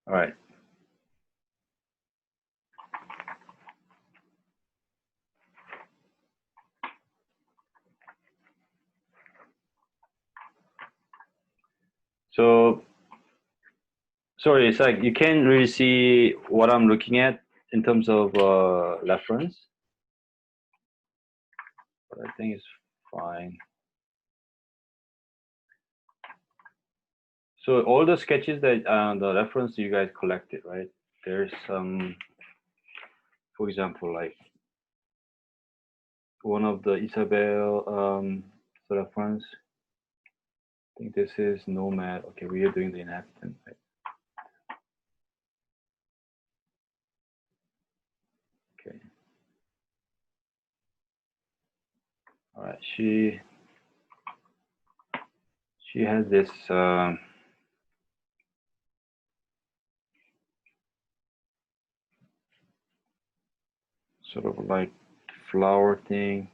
All right. So, sorry, it's like you can't really see what I'm looking at in terms of reference, but I think it's fine. So all the sketches that the reference you guys collected, right? There's some, for example, like one of the Isabel reference. I think this is Nomad. Okay, we are doing the Inhabitant, right? Okay. All right. She has this sort of like flower thing.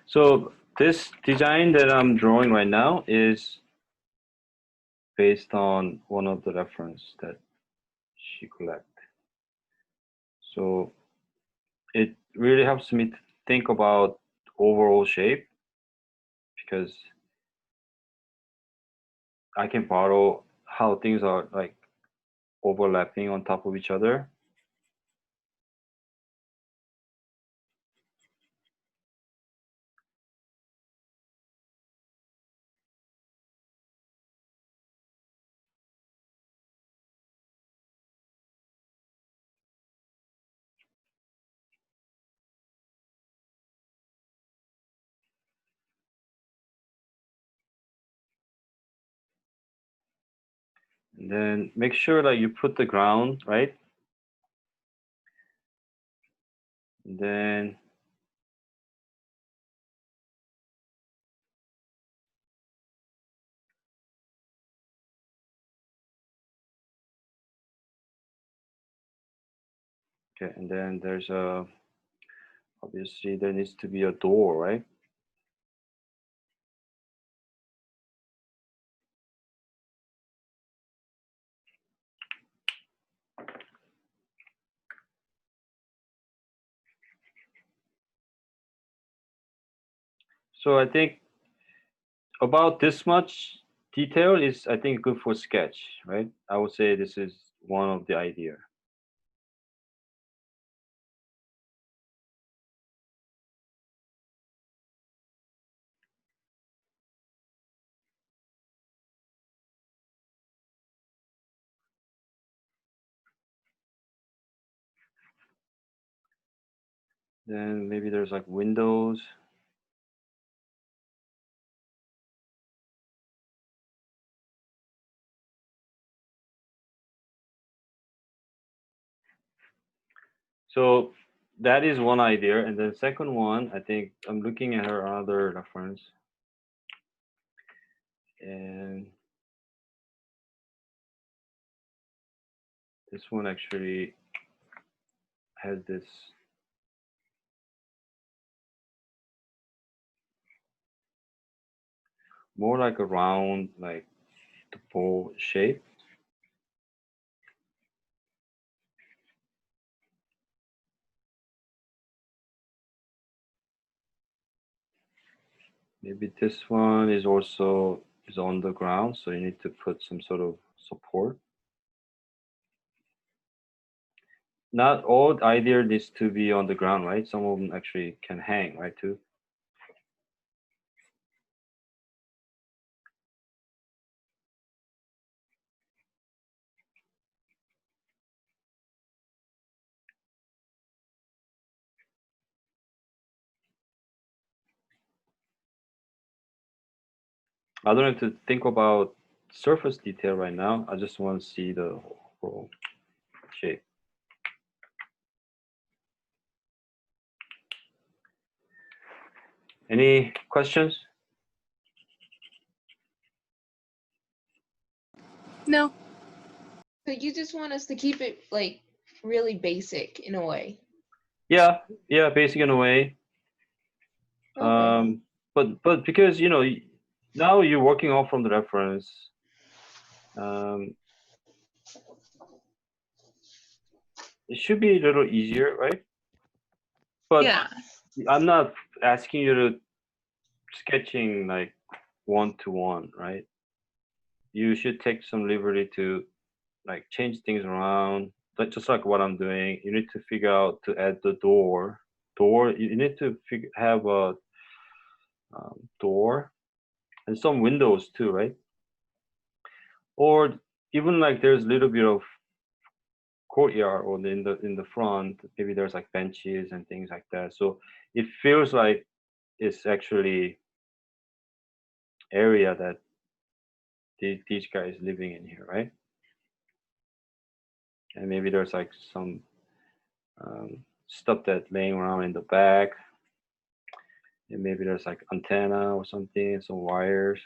So this design that I'm drawing right now is based on one of the reference that she collected. So it really helps me to think about overall shape because I can borrow how things are like overlapping on top of each other. And then make sure that you put the ground, right? And then okay, and then there's a obviously there needs to be a door, right? So I think about this much detail is, I think, good for sketch, right? I would say this is one of the idea. Then maybe there's like windows. So that is one idea. And then second one, I think I'm looking at her other reference. And this one actually has this more like a round, like the bowl shape. Maybe this one is also is on the ground, so you need to put some sort of support. not all idea needs to be on the ground, right? Some of them actually can hang, right, too. I don't have to think about surface detail right now. I just want to see the whole shape. Any questions? No. So you just want us to keep it like really basic in a way. Yeah, basic in a way. Okay. But because now you're working off from the reference, it should be a little easier, right? But Yeah. I'm not asking you to sketching like one-to-one, right? You should take some liberty to like change things around, just like what I'm doing. You need to figure out to add the door. You need to have a door and some windows too, right? Or even like there's a little bit of courtyard or in the front, maybe there's like benches and things like that. So it feels like it's actually area that these guys living in here, right? And maybe there's like some stuff that laying around in the back, and maybe there's like antenna or something, some wires.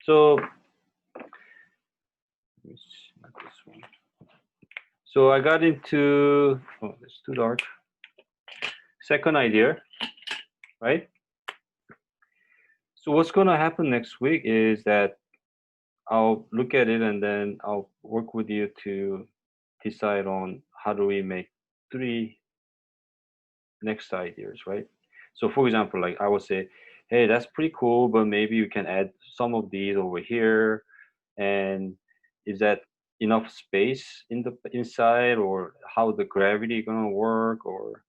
So not this one. So I got into, oh, it's too dark. Second idea, right? So what's going to happen next week is that I'll look at it and then I'll work with you to decide on how do we make 3 next ideas, right? So for example, like I would say, hey, that's pretty cool, but maybe you can add some of these over here. And is that enough space in the inside, or how the gravity gonna work, or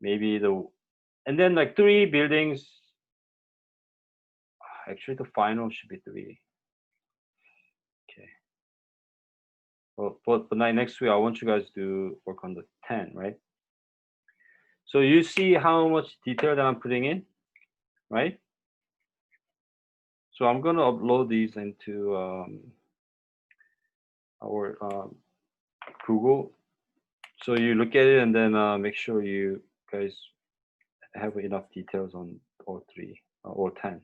maybe and then like 3 buildings. Actually, the final should be 3. Okay. Well, but next week I want you guys to work on the 10, right? So you see how much detail that I'm putting in, right? So I'm gonna upload these into our Google. So you look at it and then make sure you guys have enough details on all 3 or 10.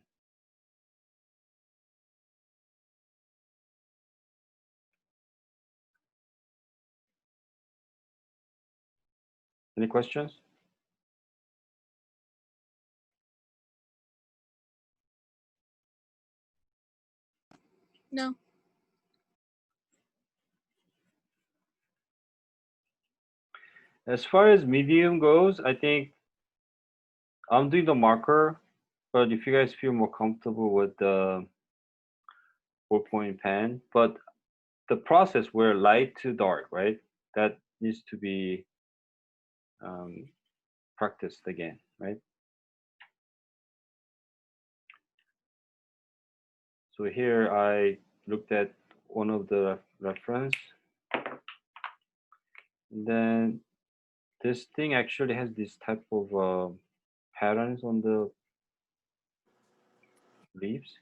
Any questions? No. As far as medium goes, I think I'm doing the marker, but if you guys feel more comfortable with the 4-point pen, but the process where light to dark, right? That needs to be practiced again, right? So here I looked at one of the reference, and then this thing actually has this type of patterns on the leaves.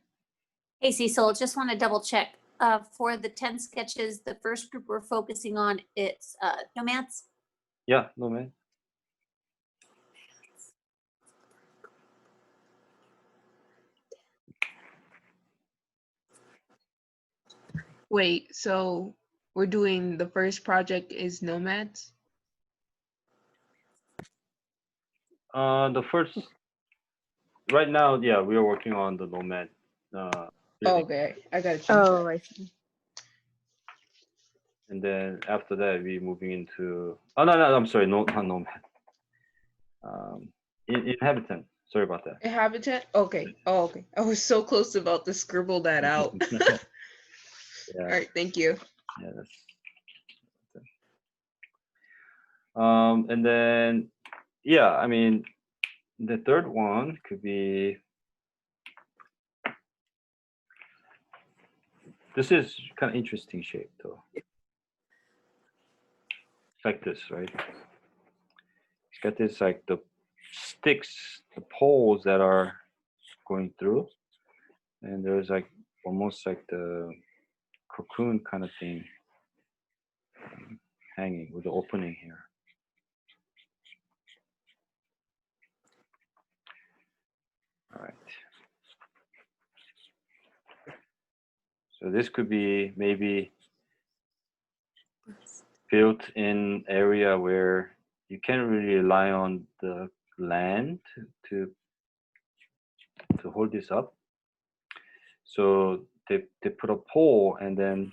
Hey, Cecil, just want to double check. For the 10 sketches, the first group we're focusing on, it's nomads. Yeah, no man. Wait, so we're doing the first project is nomads? The first, right now, yeah, we are working on the nomad. Building. Okay, I gotta change Oh, that. I see. And then after that, we're moving into. Oh no, I'm sorry, no, not nomad. Inhabitant. Sorry about that. Inhabitant? Okay. Oh, okay. I was so close about to scribble that out. Yeah. All right, thank you. Yeah, that's. And then, yeah, I mean, the third one could be. This is kind of interesting shape, though. It's like this, right? It's got this like the sticks, the poles that are going through, and there's like almost like the cocoon kind of thing hanging with the opening here. All right. So this could be maybe built in area where you can't really rely on the land to hold this up. So they put a pole, and then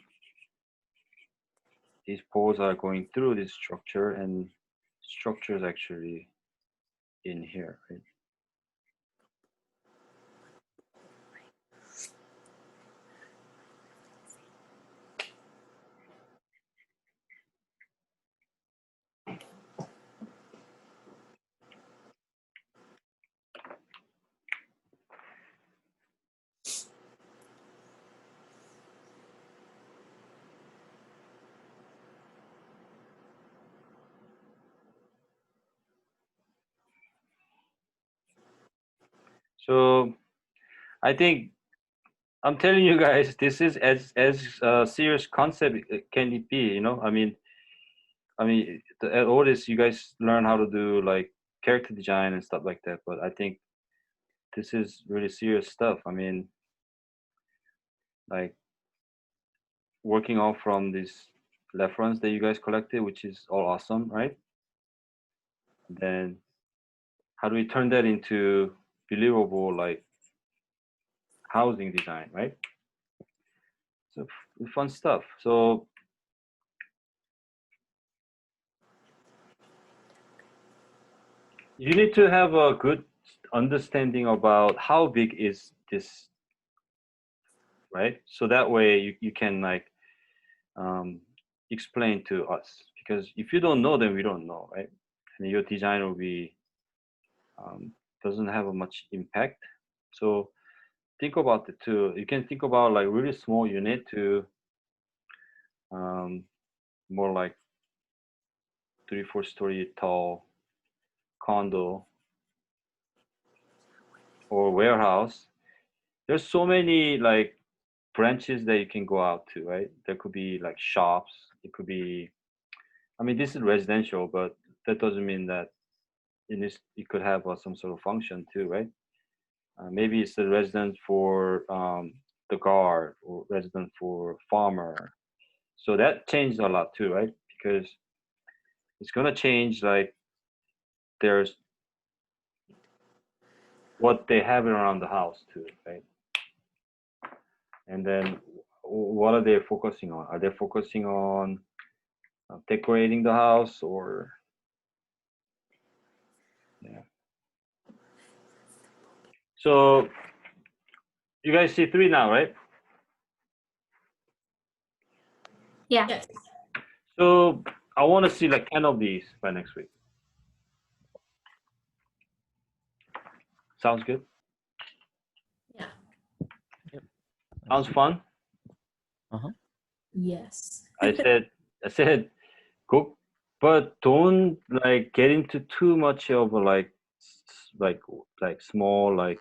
these poles are going through this structure, and structure is actually in here, right? So I think I'm telling you guys, this is as serious concept can it be, you know? I mean, at all this, you guys learn how to do like character design and stuff like that, but I think this is really serious stuff. I mean, like working off from this reference that you guys collected, which is all awesome, right? Then how do we turn that into believable like housing design, right? So fun stuff. So you need to have a good understanding about how big is this, right? So that way you can like explain to us, because if you don't know, then we don't know, right? And your design will be doesn't have a much impact. So think about it too. You can think about like really small unit to more like 3-4 story tall condo or warehouse. There's so many like branches that you can go out to, right? There could be like shops. It could be, I mean, this is residential, but that doesn't mean that in this it could have some sort of function too, right? Maybe it's a resident for the guard or resident for farmer. So that changed a lot too, right? Because it's gonna change like there's what they have around the house too, right? And then what are they focusing on? Are they focusing on decorating the house, or yeah? So you guys see 3 now, right? Yeah. Yes. So I want to see like 10 of these by next week. Sounds good? Yeah. Sounds fun? Yes. I said, go, but don't like get into too much of a, like small like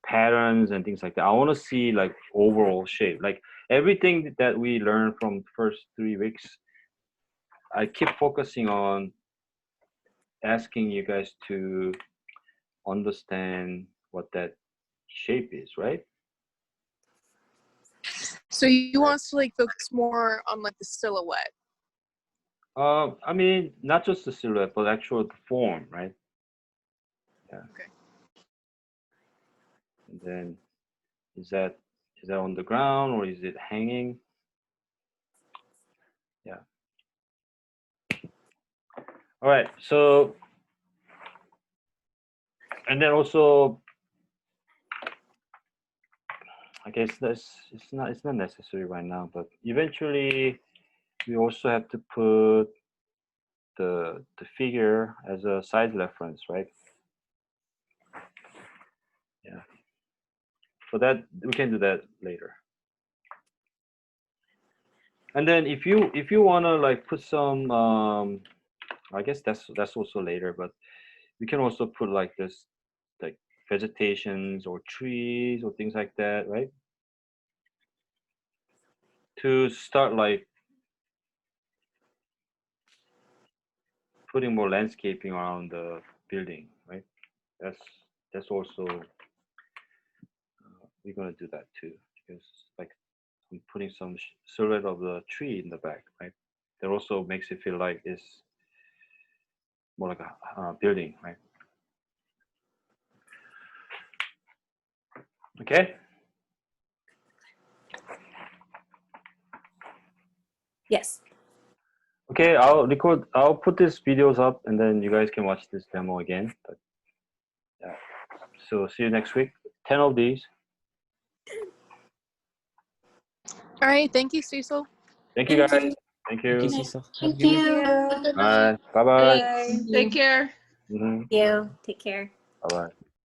patterns and things like that. I want to see like overall shape, like everything that we learned from the first 3 weeks. I keep focusing on asking you guys to understand what that shape is, right? So you want us to like focus more on like the silhouette. I mean, not just the silhouette, but actual the form, right? Yeah. Okay. And then is that on the ground or is it hanging? Yeah. All right. So, and then also, I guess it's not necessary right now, but eventually we also have to put the figure as a size reference, right? Yeah. So that we can do that later. And then if you wanna like put some, I guess that's also later, but we can also put like this, like vegetations or trees or things like that, right? To start like putting more landscaping around the building, right? That's also we're gonna do that too, because like I'm putting some silhouette of the tree in the back, right? That also makes it feel like it's more like a building, right? Okay. Yes. Okay, I'll put these videos up and then you guys can watch this demo again. But yeah. So see you next week. 10 of these. All right. Thank you, Cecil. Thank you Thank guys. you. Thank Thank you. you, Cecil. Have a Thank good night. you. Bye. Bye bye. Bye. Take care. Mm-hmm. You. Take care. Bye bye.